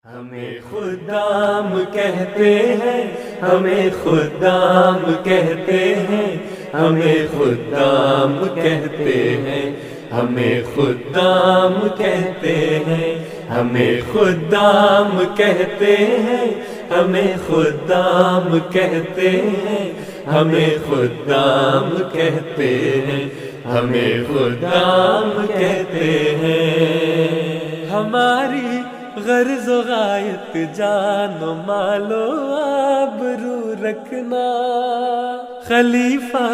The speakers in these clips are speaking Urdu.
ہمیں خدام کہتے ہیں، ہمیں خدام کہتے ہیں، ہمیں خدام کہتے ہیں، ہمیں خدام کہتے ہیں، ہمیں خدام کہتے ہیں، ہمیں خدام کہتے ہیں، ہمیں خدام کہتے ہیں، ہمیں خدام کہتے ہیں۔ ہماری غرض و غایت جان و مال و آبرو رکھنا، خلیفہ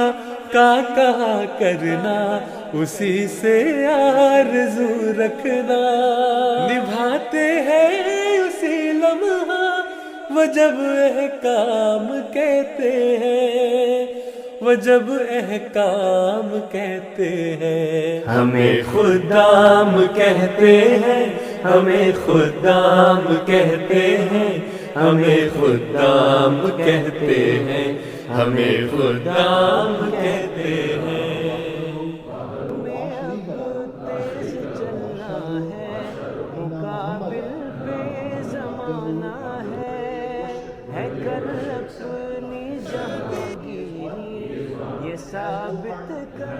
کا کہا کرنا، اسی سے آرزو رکھنا، نبھاتے ہیں اسی لمحہ وہ جب احکام کہتے ہیں، وہ جب احکام کہتے ہیں۔ ہمیں خدام کہتے ہیں، ہمیں خدام کہتے ہیں، ہمیں خدام کہتے ہیں، ہمیں خدام کہتے ہیں۔ تیز چلنا ہے، مقابل بے زمانہ ہے کر اپنی جہانگیری یہ ثابت کر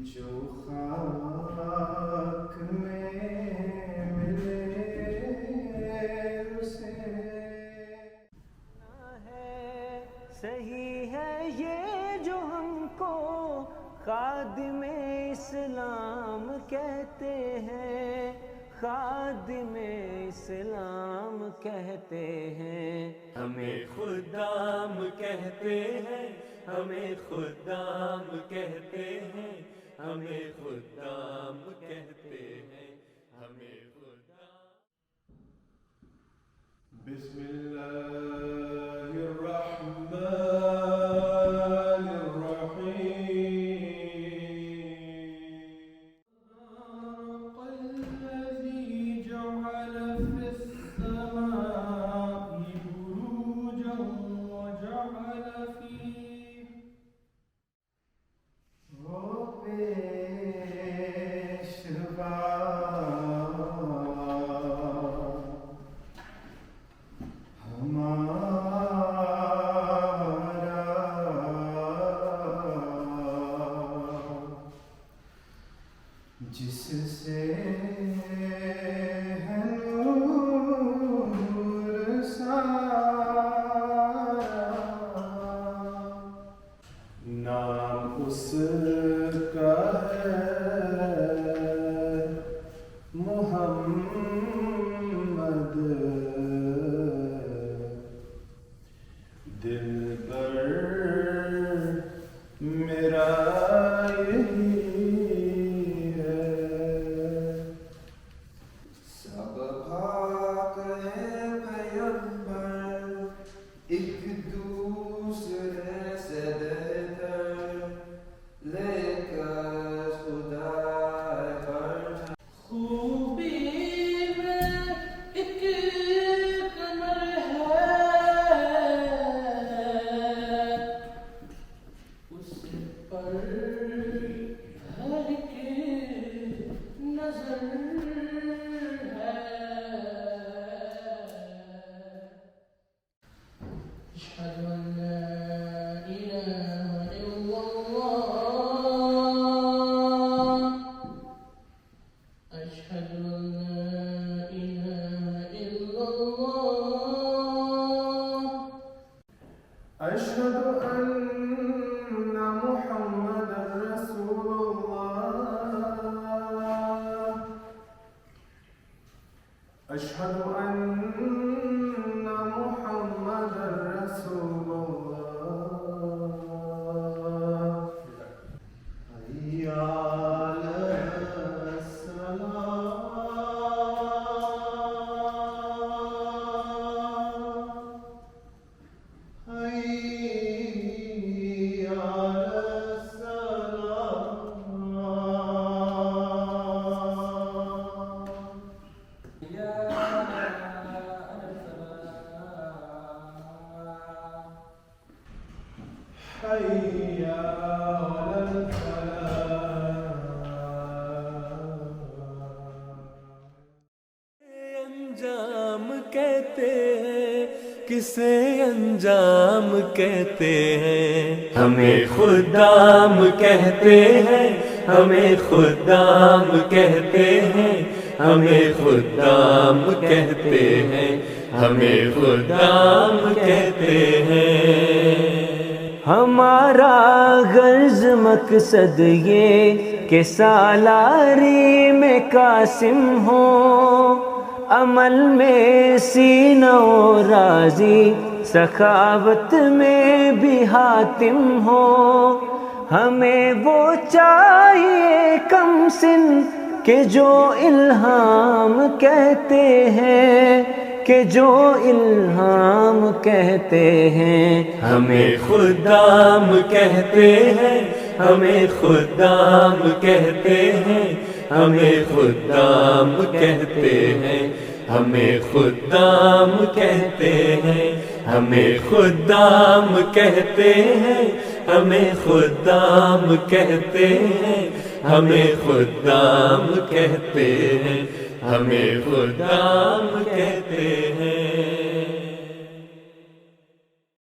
جو خاک میں ملے اسے صحیح ہے یہ جو ہم کو خادم اسلام کہتے ہیں، خادم اسلام کہتے ہیں۔ ہمیں خدام کہتے ہیں، ہمیں خدام کہتے ہیں، ہمیں خدام کہتے ہیں، ہمیں خدام۔ بسم اللہ الرحمن الرحیم۔ الذی جعل فی السماء بروجا وجعل فیہ پیشوا جس سے ہے نور سارا، نام اس کا ہے محمد، دل پر میرا یہی سب بھاگ ہیں پیغمبر ایک دوسرے سے بہتر، لے کر خدا پر خوبی میں ایک کمر ہے، اس پر ہر کی نظر ہے۔ اشہد ان لا الہ الا اللہ، اشہد ان لا الہ الا اللہ، اشہد ان محمد رسول اللہ، اشہد ان محمد رسول اللہ، حی علی الصلاۃ، حی علی الصلاۃ۔ حي على الفلاح انجام کہتے ہیں، کسے انجام کہتے ہیں، ہمیں خدام کہتے ہیں، ہمیں خدام کہتے ہیں، ہمیں خدام کہتے ہیں، ہمیں خدام کہتے ہیں۔ ہمارا غرض مقصد یہ کہ سالاری میں قاسم ہو، عمل میں سینہ و راضی، سخاوت میں بھی حاتم ہو۔ ہمیں وہ چاہیے کم سن کہ جو الہام کہتے ہیں، کہ جو الہام کہتے ہیں، ہمیں خدام کہتے ہیں، ہمیں خدام کہتے ہیں، ہمیں خدام کہتے ہیں، ہمیں خدام کہتے ہیں، ہمیں خدام کہتے ہیں، ہمیں خدام کہتے ہیں، ہمیں خدام کہتے ہیں، ہمیں خدام کہتے ہیں۔